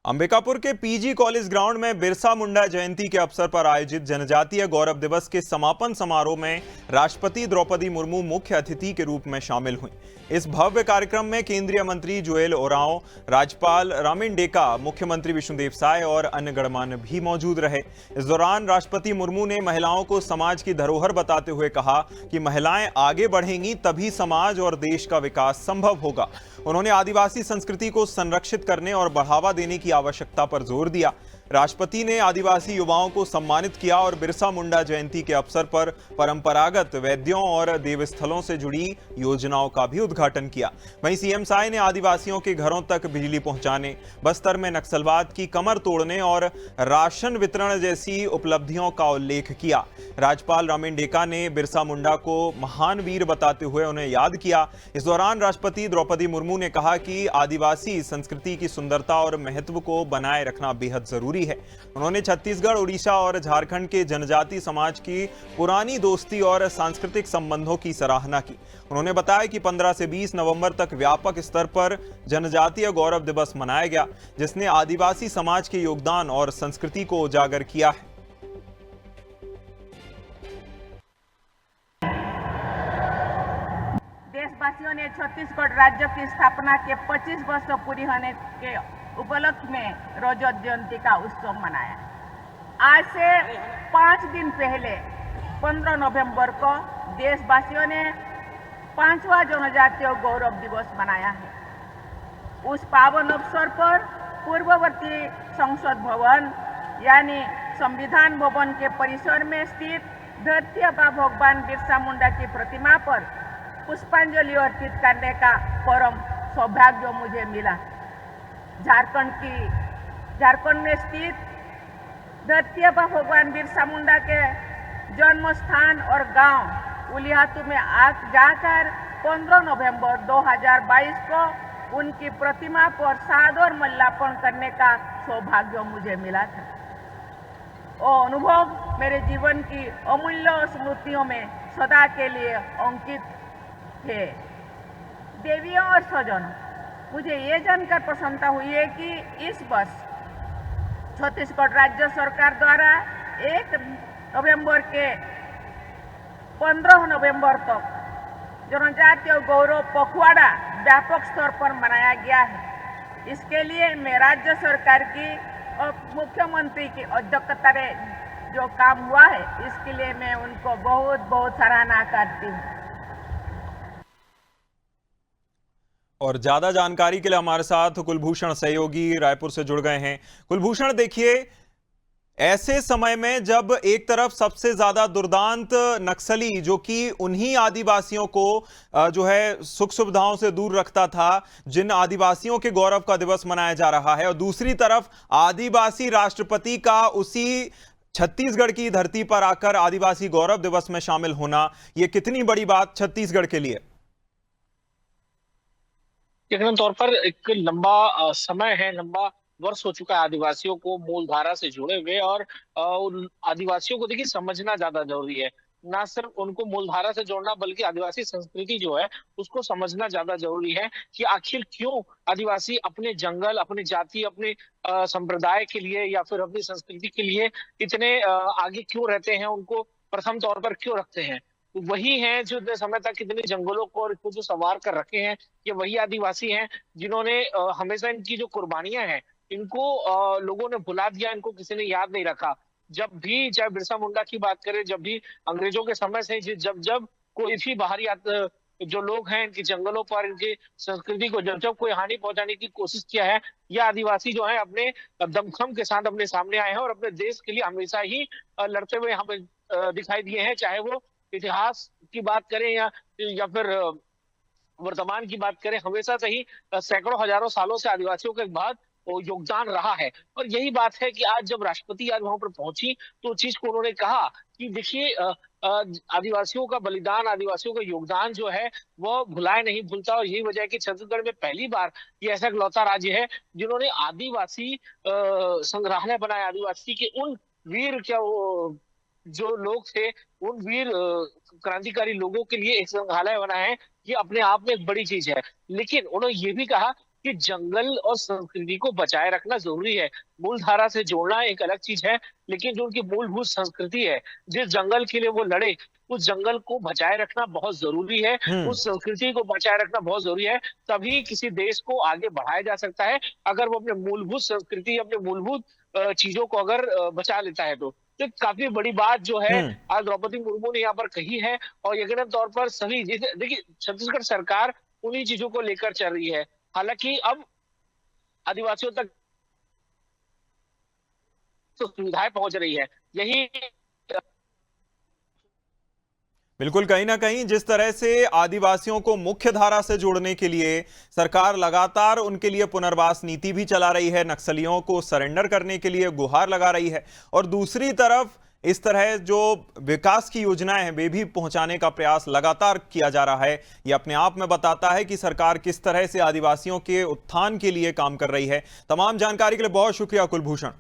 अंबिकापुर के PG college ground में बिरसा मुंडा जयंती के अवसर पर आयोजित जनजातीय गौरव दिवस के समापन समारोह में राष्ट्रपति द्रौपदी मुर्मू मुख्य अतिथि के रूप में शामिल हुई। इस भव्य कार्यक्रम में केंद्रीय मंत्री जुएल ओरांव, राज्यपाल रामिन डेका, मुख्यमंत्री विष्णुदेव साय और अन्य गणमान्य भी मौजूद रहे। इस दौरान राष्ट्रपति मुर्मू ने महिलाओं को समाज की धरोहर बताते हुए कहा कि महिलाएं आगे बढ़ेंगी तभी समाज और देश का विकास संभव होगा। उन्होंने आदिवासी संस्कृति को संरक्षित करने और बढ़ावा देने की आवश्यकता पर जोर दिया। राष्ट्रपति ने आदिवासी युवाओं को सम्मानित किया और बिरसा मुंडा जयंती के अवसर पर परंपरागत वेद्यों और देवस्थलों से जुड़ी योजनाओं का भी उद्घाटन किया। वहीं सीएम साय ने आदिवासियों के घरों तक बिजली पहुंचाने, बस्तर में नक्सलवाद की कमर तोड़ने और राशन वितरण जैसी उपलब्धियों का उल्लेख किया। राज्यपाल रामिन डेका ने बिरसा मुंडा को महान वीर बताते हुए उन्हें याद किया। इस दौरान राष्ट्रपति द्रौपदी मुर्मू ने कहा कि आदिवासी संस्कृति की सुंदरता और महत्व को बनाए रखना बेहद जरूरी है। उन्होंने छत्तीसगढ़, उड़ीसा और झारखंड के जनजाति समाज की पुरानी दोस्ती और सांस्कृतिक संबंधों की सराहना की। उन्होंने बताया कि 15 से 20 नवंबर तक व्यापक स्तर पर जनजातीय गौरव दिवस मनाया गया, जिसने आदिवासी समाज के योगदान और संस्कृति को उजागर किया है। देशवासियों ने छत्तीसगढ़ राज्य की स्थापना के 25 वर्ष पूरी होने के उपलक्ष्य में रजत जयंती का उत्सव मनाया। आज से 5 दिन पहले 15 नवंबर को देशवासियों ने 5वां जनजातीय गौरव दिवस मनाया है। उस पावन अवसर पर पूर्ववर्ती संसद भवन यानी संविधान भवन के परिसर में स्थित धरती आबा भगवान बिरसा मुंडा की प्रतिमा पर पुष्पांजलि अर्पित करने का परम सौभाग्य मुझे मिला। झारखंड में स्थित धरती आबा भगवान बिरसा मुंडा के जन्म स्थान और गांव उलिहातू में जाकर 15 नवंबर 2022 को उनकी प्रतिमा पर सादर माल्यार्पण करने का सौभाग्य मुझे मिला था। वो अनुभव मेरे जीवन की अमूल्य स्मृतियों में सदा के लिए अंकित थे। देवियों और स्वजनों, मुझे ये जानकर प्रसन्नता हुई है कि इस वर्ष छत्तीसगढ़ राज्य सरकार द्वारा 1 नवंबर के 15 नवंबर तक जनजातीय गौरव पखवाड़ा व्यापक स्तर पर मनाया गया है। इसके लिए मैं राज्य सरकार की और मुख्यमंत्री की अध्यक्षता में जो काम हुआ है, इसके लिए मैं उनको बहुत बहुत सराहना करती हूँ। और ज्यादा जानकारी के लिए हमारे साथ कुलभूषण सहयोगी रायपुर से जुड़ गए हैं। कुलभूषण, देखिए, ऐसे समय में जब एक तरफ सबसे ज्यादा दुर्दांत नक्सली जो कि उन्हीं आदिवासियों को जो है सुख सुविधाओं से दूर रखता था, जिन आदिवासियों के गौरव का दिवस मनाया जा रहा है, और दूसरी तरफ आदिवासी राष्ट्रपति का उसी छत्तीसगढ़ की धरती पर आकर आदिवासी गौरव दिवस में शामिल होना, यह कितनी बड़ी बात छत्तीसगढ़ के लिए? यकीनन तौर पर एक लंबा समय है, लंबा वर्ष हो चुका है आदिवासियों को मूल धारा से जुड़े हुए, और उन आदिवासियों को देखिए समझना ज्यादा जरूरी है। ना सिर्फ उनको मूल धारा से जोड़ना, बल्कि आदिवासी संस्कृति जो है उसको समझना ज्यादा जरूरी है कि आखिर क्यों आदिवासी अपने जंगल, अपनी जाति, अपने संप्रदाय के लिए या फिर अपनी संस्कृति के लिए इतने आगे क्यों रहते हैं, उनको प्रथम तौर पर क्यों रखते हैं। वही हैं जो इतने समय तक इतने जंगलों को और इसको जो संवार कर रखे हैं, ये वही आदिवासी हैं जिन्होंने हमेशा इनकी जो कुर्बानियां हैं इनको लोगों ने भुला दिया, इनको किसी ने याद नहीं रखा। जब भी चाहे बिरसा मुंडा की बात करें, जब भी अंग्रेजों के समय से जब जब कोई भी बाहरी जो लोग हैं इनके जंगलों पर, इनकी संस्कृति को जब जब कोई हानि पहुंचाने की कोशिश किया है, यह आदिवासी जो है अपने दमखम के साथ अपने सामने आए हैं और अपने देश के लिए हमेशा ही लड़ते हुए हमें दिखाई दिए हैं। चाहे वो इतिहास की बात करें या फिर वर्तमान की बात करें, हमेशा से ही सैकड़ों हजारों सालों से आदिवासियों के बाद योगदान रहा है। और यही बात है कि आज जब राष्ट्रपति आज वहां पर पहुंची तो चीज को उन्होंने कहा कि देखिए आदिवासियों का बलिदान, आदिवासियों का योगदान जो है वो भुलाए नहीं भूलता। और यही वजह है कि छत्तीसगढ़ में पहली बार ये ऐसा इकलौता राज्य है जिन्होंने आदिवासी संग्रहालय बनाया। आदिवासी के उन वीर क्या वो जो लोग थे, उन वीर क्रांतिकारी लोगों के लिए एक संग्रहालय बना है, ये अपने आप में एक बड़ी चीज है। लेकिन उन्होंने ये भी कहा कि जंगल और संस्कृति को बचाए रखना जरूरी है। मूलधारा से जोड़ना एक अलग चीज है, लेकिन जो उनकी मूलभूत संस्कृति है, जिस जंगल के लिए वो लड़े, उस जंगल को बचाए रखना बहुत जरूरी है, उस संस्कृति को बचाए रखना बहुत जरूरी है। तभी किसी देश को आगे बढ़ाया जा सकता है, अगर वो अपने मूलभूत संस्कृति, अपने मूलभूत चीजों को अगर बचा लेता है तो काफी बड़ी बात जो है आज द्रौपदी मुर्मू ने यहाँ पर कही है। और यकीनन तौर पर सभी, देखिए छत्तीसगढ़ सरकार उन्हीं चीजों को लेकर चल रही है। हालांकि अब आदिवासियों तक तो सुविधाएं पहुंच रही है, यही बिल्कुल, कहीं ना कहीं जिस तरह से आदिवासियों को मुख्य धारा से जोड़ने के लिए सरकार लगातार उनके लिए पुनर्वास नीति भी चला रही है, नक्सलियों को सरेंडर करने के लिए गुहार लगा रही है, और दूसरी तरफ इस तरह जो विकास की योजनाएं हैं वे भी पहुंचाने का प्रयास लगातार किया जा रहा है। ये अपने आप में बताता है कि सरकार किस तरह से आदिवासियों के उत्थान के लिए काम कर रही है। तमाम जानकारी के लिए बहुत शुक्रिया कुलभूषण।